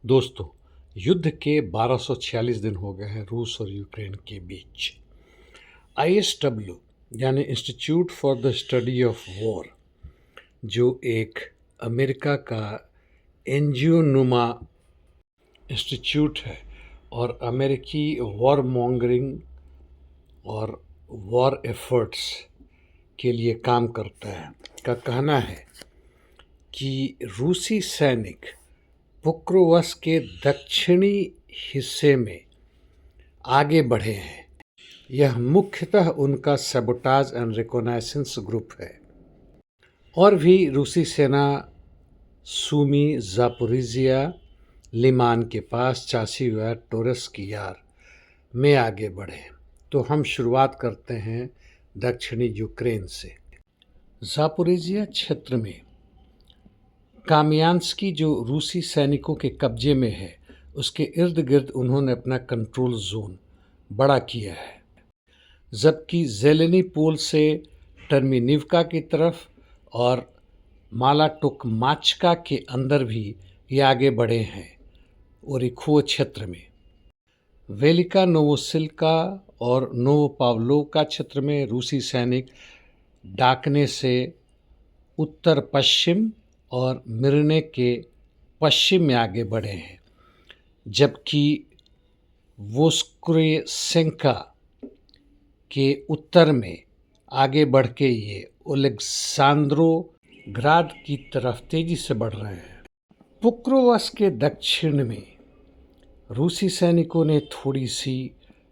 दोस्तों, युद्ध के 1246 दिन हो गए हैं रूस और यूक्रेन के बीच। आईएसडब्ल्यू यानी institute for the study of war, जो एक अमेरिका का एनजीओ नुमा इंस्टीट्यूट है और अमेरिकी वॉर मॉन्गरिंग और वॉर एफर्ट्स के लिए काम करता है, का कहना है कि रूसी सैनिक पोक्रोवस के दक्षिणी हिस्से में आगे बढ़े हैं। यह मुख्यतः उनका सबोटाज एंड रिकोनाइसेंस ग्रुप है। और भी रूसी सेना सूमी, जापोरिजिया, लिमान के पास चासिवा टोरस की यार में आगे बढ़े। तो हम शुरुआत करते हैं दक्षिणी यूक्रेन से। जापोरिजिया क्षेत्र में कामियान्स्की जो रूसी सैनिकों के कब्जे में है, उसके इर्द गिर्द उन्होंने अपना कंट्रोल जोन बड़ा किया है। जबकि जेलेनीपोल से टर्मिनिवका की तरफ और मालाटोकमाचका के अंदर भी ये आगे बढ़े हैं ओरिखो क्षेत्र में। वेलिका नोवोसिल्का और नोवोपाव्लोवका क्षेत्र में रूसी सैनिक डाकने से उत्तर पश्चिम और मिरने के पश्चिम में आगे बढ़े हैं। जबकि वोस्क्रेसेंका के उत्तर में आगे बढ़ के ये ओलेक्सांद्रोग्राद की तरफ तेजी से बढ़ रहे हैं। पोक्रोवस के दक्षिण में रूसी सैनिकों ने थोड़ी सी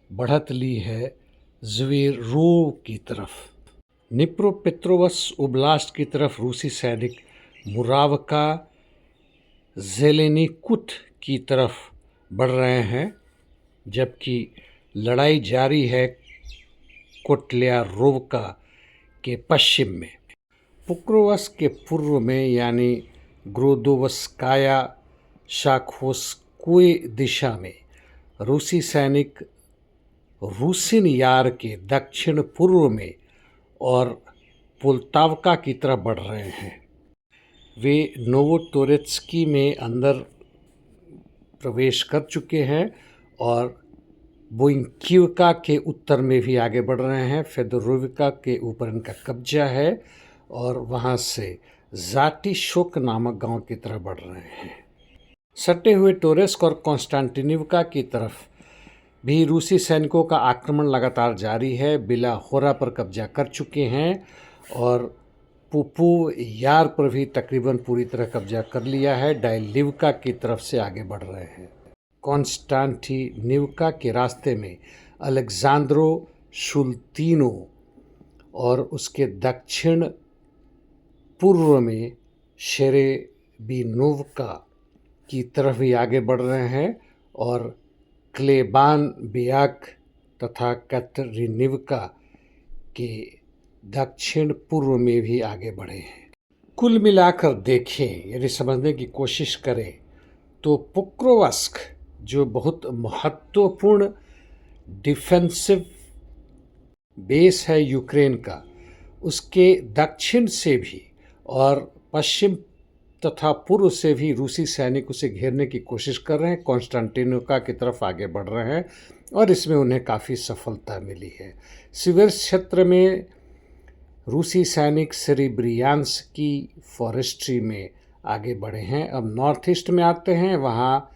बढ़त ली है ज़्वेरोव की तरफ। निप्रोपेट्रोवस ओब्लास्ट की तरफ रूसी सैनिक मुरावका, ज़ेलेनिकुट की तरफ बढ़ रहे हैं, जबकि लड़ाई जारी है कोटल्यारोवका के पश्चिम में। पोक्रोवस के पूर्व में यानी ग्रोदोवस्काया शाखोस्कोए दिशा में रूसी सैनिक रूसिन यार के दक्षिण पूर्व में और पोल्तावका की तरफ बढ़ रहे हैं। वे नोवोटोरेत्स्की में अंदर प्रवेश कर चुके हैं और बोइंकिवका के उत्तर में भी आगे बढ़ रहे हैं। फेदोरोविका के ऊपर इनका कब्जा है और वहाँ से जाटिशोक नामक गांव की तरफ बढ़ रहे हैं। सटे हुए टोरेस्क और कॉन्स्टेंटिनिवका की तरफ भी रूसी सैनिकों का आक्रमण लगातार जारी है। बिलाहोरा पर कब्जा कर चुके हैं और पुपू यार पर भी तकरीबन पूरी तरह कब्जा कर लिया है। डाइलिवका की तरफ से आगे बढ़ रहे हैं। कॉन्स्टेंटिनिवका के रास्ते में अलेक्सांद्रो शुल्तीनो और उसके दक्षिण पूर्व में शेरेबिनोवका की तरफ भी आगे बढ़ रहे हैं और क्लेबान बियाक तथा कैथरीनिवका के दक्षिण पूर्व में भी आगे बढ़े हैं। कुल मिलाकर देखें, यदि समझने की कोशिश करें तो पोक्रोवस्क जो बहुत महत्वपूर्ण डिफेंसिव बेस है यूक्रेन का, उसके दक्षिण से भी और पश्चिम तथा पूर्व से भी रूसी सैनिक उसे घेरने की कोशिश कर रहे हैं। कॉन्स्टेंटिनोवका की तरफ आगे बढ़ रहे हैं और इसमें उन्हें काफ़ी सफलता मिली है। सिविर्स क्षेत्र में रूसी सैनिक सेरेब्रियान्स्की फॉरेस्ट्री में आगे बढ़े हैं। अब नॉर्थ ईस्ट में आते हैं। वहाँ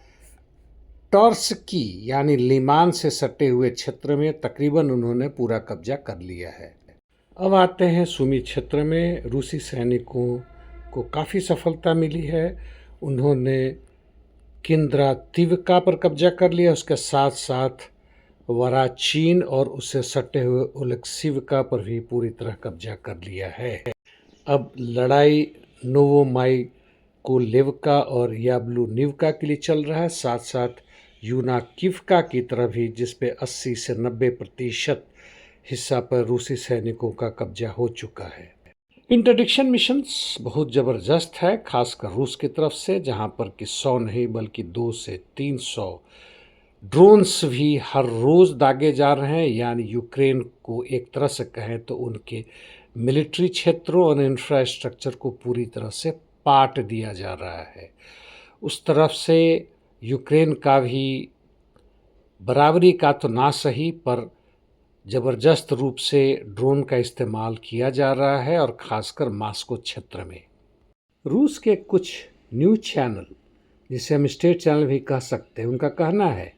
टॉर्स्की यानी लिमान से सटे हुए क्षेत्र में तकरीबन उन्होंने पूरा कब्जा कर लिया है। अब आते हैं सुमी क्षेत्र में। रूसी सैनिकों को काफ़ी सफलता मिली है। उन्होंने किंद्रातिवका पर कब्जा कर लिया, उसके साथ साथ वराचीन और उससे सटे हुए ओलेक्सिवका पर भी पूरी तरह कब्जा कर लिया है। अब लड़ाई नोवोमाइकोलेवका और याब्लूनिवका के लिए चल रहा है, साथ साथ यूनाकिवका की तरफ भी, जिस पे 80 से 90% हिस्सा पर रूसी सैनिकों का कब्जा हो चुका है। इंटरडिक्शन मिशंस बहुत ज़बरदस्त है, खासकर रूस की तरफ से, जहां पर कि 100 नहीं बल्कि 200 से 300 ड्रोन्स भी हर रोज़ दागे जा रहे हैं। यानी यूक्रेन को एक तरह से कहें तो उनके मिलिट्री क्षेत्रों और इंफ्रास्ट्रक्चर को पूरी तरह से पाट दिया जा रहा है। उस तरफ से यूक्रेन का भी बराबरी का तो ना सही पर ज़बरदस्त रूप से ड्रोन का इस्तेमाल किया जा रहा है और ख़ासकर मॉस्को क्षेत्र में। रूस के कुछ न्यूज़ चैनल, जिसे हम स्टेट चैनल भी कह सकते हैं, उनका कहना है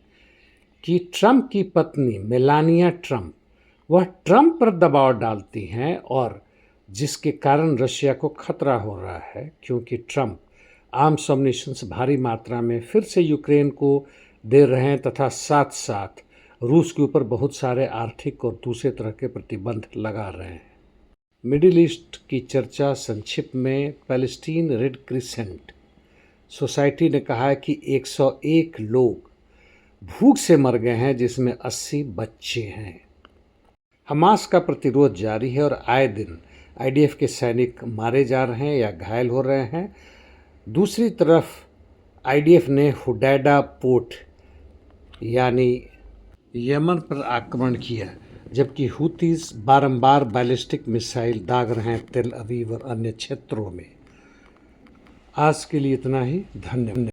कि ट्रंप की पत्नी मेलानिया ट्रंप वह ट्रंप पर दबाव डालती हैं और जिसके कारण रशिया को खतरा हो रहा है, क्योंकि ट्रंप आर्म्स अम्यूनिशंस भारी मात्रा में फिर से यूक्रेन को दे रहे हैं तथा साथ साथ रूस के ऊपर बहुत सारे आर्थिक और दूसरे तरह के प्रतिबंध लगा रहे हैं। मिडिल ईस्ट की चर्चा संक्षिप्त में पैलेस्टीन रेड क्रिसेंट सोसाइटी ने कहा है कि 101 लोग भूख से मर गए हैं, जिसमें 80 बच्चे हैं। हमास का प्रतिरोध जारी है और आए दिन आईडीएफ के सैनिक मारे जा रहे हैं या घायल हो रहे हैं। दूसरी तरफ आईडीएफ ने हुडैडा पोर्ट यानी यमन पर आक्रमण किया, जबकि हुतीस बारंबार बैलिस्टिक मिसाइल दाग रहे हैं तेल अवीव और अन्य क्षेत्रों में। आज के लिए इतना ही। धन्यवाद।